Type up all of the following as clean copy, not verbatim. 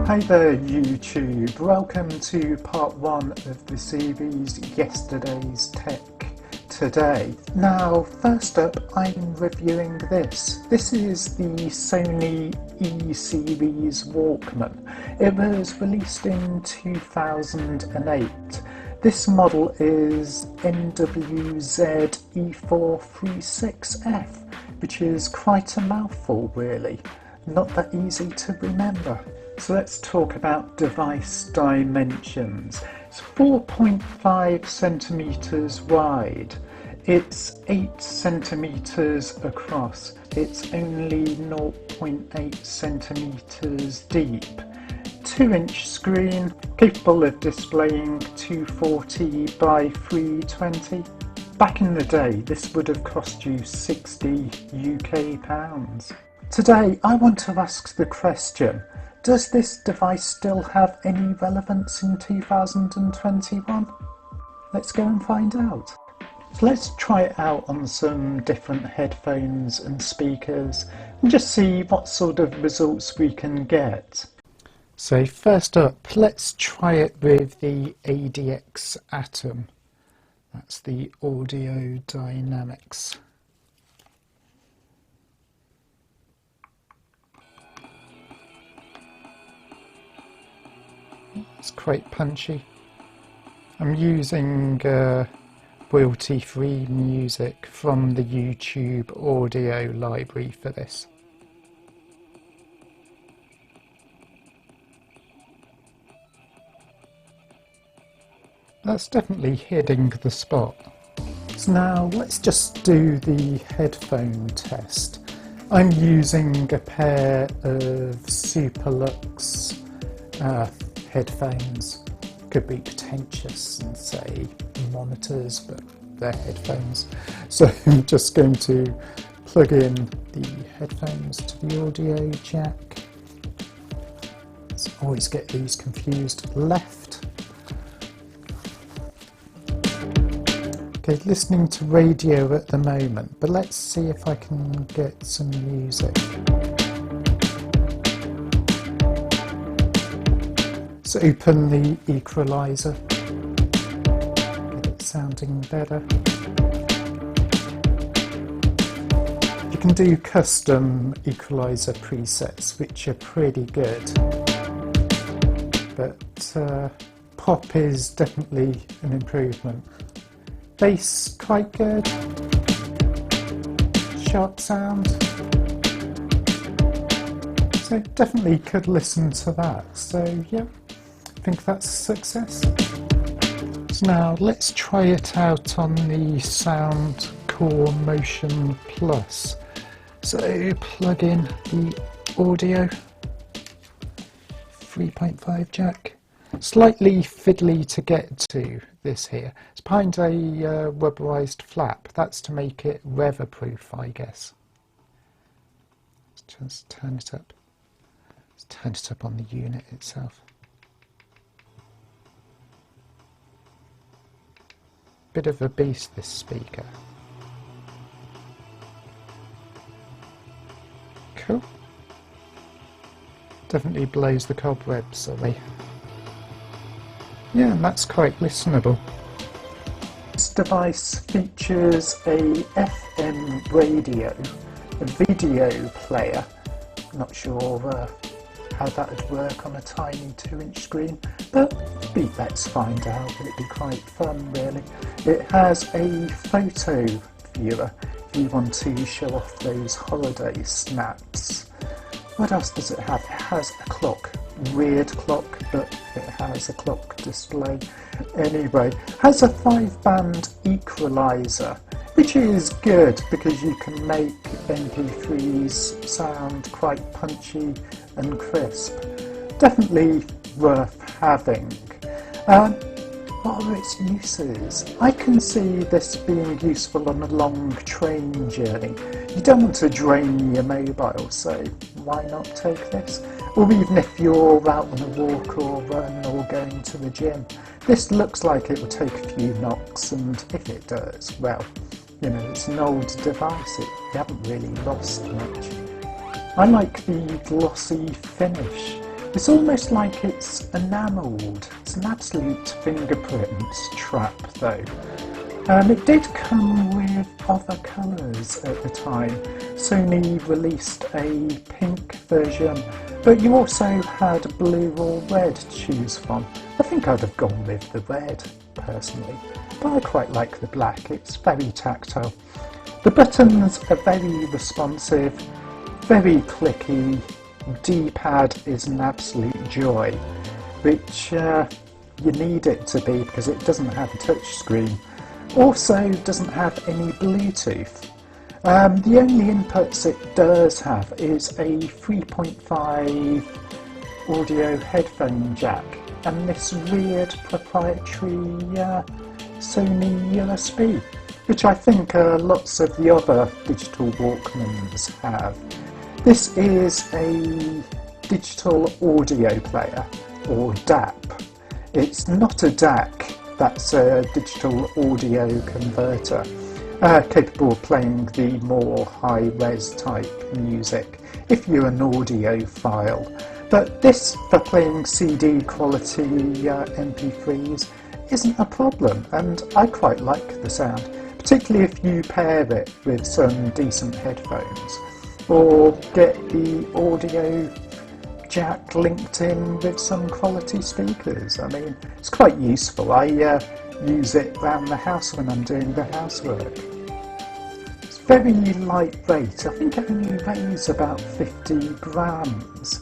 Hey there YouTube, welcome to part 1 of the series Yesterday's Tech Today. Now first up I'm reviewing this. This is the Sony E-Series Walkman. It was released in 2008. This model is NWZ-E436F, which is quite a mouthful really, not that easy to remember. So let's talk about device dimensions. It's 4.5 centimeters wide. It's 8 centimeters across. It's only 0.8 centimeters deep. 2-inch screen, capable of displaying 240 by 320. Back in the day, this would have cost you 60 UK pounds. Today, I want to ask the question, does this device still have any relevance in 2021? Let's go and find out. So let's try it out on some different headphones and speakers and just see what sort of results we can get. So first up, let's try it with the ADX Atom. That's the audio dynamics. It's quite punchy. I'm using royalty-free music from the YouTube audio library for this. That's definitely hitting the spot. So now let's just do the headphone test. I'm using a pair of Superlux headphones. Could be pretentious and say monitors, but they're headphones. So I'm just going to plug in the headphones to the audio jack. So I always get these confused. Left. Okay, listening to radio at the moment, but let's see if I can get some music. So open the equalizer, get it sounding better. You can do custom equalizer presets, which are pretty good, but pop is definitely an improvement. Bass quite good, sharp sound, so definitely could listen to that. So yeah, I think that's a success. So now let's try it out on the Soundcore Motion Plus. So plug in the audio, 3.5 jack. Slightly fiddly to get to this here. It's behind a rubberized flap. That's to make it weatherproof, I guess. Let's just turn it up. Let's turn it up on the unit itself. Bit of a beast, this speaker. Cool. Definitely blows the cobwebs away. Yeah, and that's quite listenable. This device features a FM radio, a video player. Not sure how that would work on a tiny 2-inch screen, but let's find out. It'd be quite fun really. It has a photo viewer if you want to show off those holiday snaps. What else does it have? It has a clock. Weird clock, but it has a clock display. Anyway, has a 5-band equalizer, which is good because you can make MP3s sound quite punchy and crisp. Definitely worth having. What are its uses? I can see this being useful on a long train journey. You don't want to drain your mobile, so why not take this? Or even if you're out on a walk or run or going to the gym. This looks like it will take a few knocks, and if it does, well, you know, it's an old device, you haven't really lost much. I like the glossy finish It's almost like it's enamelled. It's an absolute fingerprints trap though. It did come with other colours at the time. Sony released a pink version, but you also had blue or red to choose from. I think I'd have gone with the red, personally, but I quite like the black. It's very tactile. The buttons are very responsive, very clicky. D-pad is an absolute joy, which you need it to be because it doesn't have a touch screen. Also doesn't have any Bluetooth. The only inputs it does have is a 3.5 audio headphone jack and this weird proprietary Sony USB, which I think lots of the other digital Walkmans have. This is a digital audio player, or DAP. It's not a DAC. That's a digital audio converter, capable of playing the more high-res type music if you're an audiophile. But this, for playing CD quality MP3s, isn't a problem, and I quite like the sound, particularly if you pair it with some decent headphones, or get the audio jack linked in with some quality speakers. I mean, it's quite useful. I use it around the house when I'm doing the housework. It's very lightweight. I think it only weighs about 50 grams.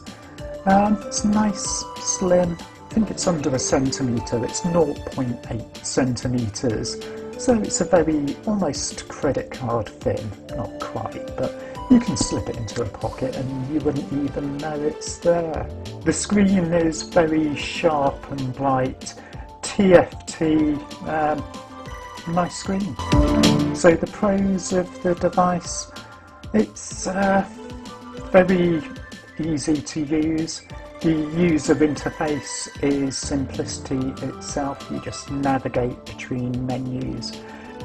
It's nice, slim. I think it's under a centimetre. It's 0.8 centimetres. So it's a very almost credit card thin. Not quite, but you can slip it into a pocket and you wouldn't even know it's there. The screen is very sharp and bright, TFT, nice screen. So the pros of the device, it's very easy to use. The user interface is simplicity itself. You just navigate between menus.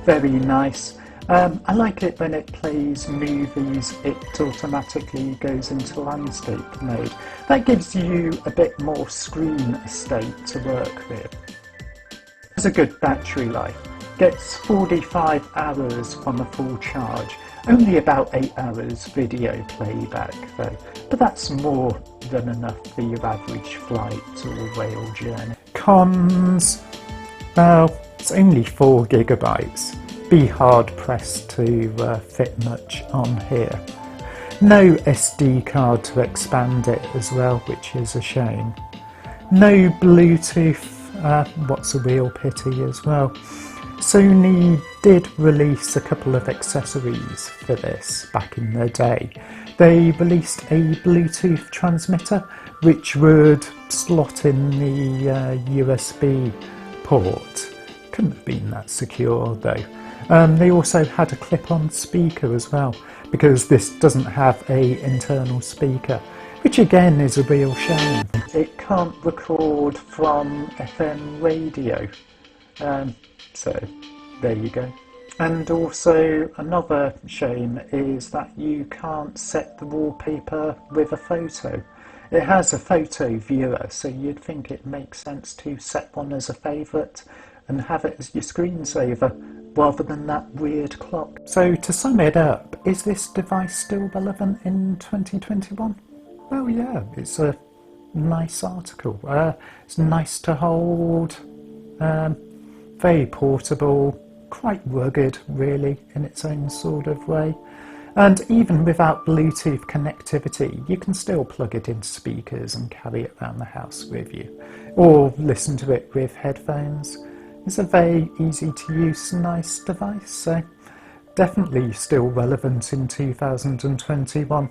Very nice. I like it when it plays movies, it automatically goes into landscape mode. That gives you a bit more screen estate to work with. It's a good battery life. Gets 45 hours from a full charge. Only about 8 hours video playback though, but that's more than enough for your average flight or rail journey. Cons? Well, it's only 4 gigabytes. Be hard pressed to fit much on here. No SD card to expand it as well, which is a shame. No Bluetooth, what's a real pity as well. Sony did release a couple of accessories for this back in the day. They released a Bluetooth transmitter which would slot in the USB port. Couldn't have been that secure though. They also had a clip-on speaker as well, because this doesn't have an internal speaker, which again is a real shame. It can't record from FM radio, so there you go. And also another shame is that you can't set the wallpaper with a photo. It has a photo viewer, so you'd think it makes sense to set one as a favourite and have it as your screensaver, rather than that weird clock. So to sum it up, is this device still relevant in 2021? Well yeah, it's a nice article. It's nice to hold, very portable, quite rugged really in its own sort of way. And even without Bluetooth connectivity, you can still plug it into speakers and carry it around the house with you, or listen to it with headphones. It's a very easy to use, nice device, so definitely still relevant in 2021.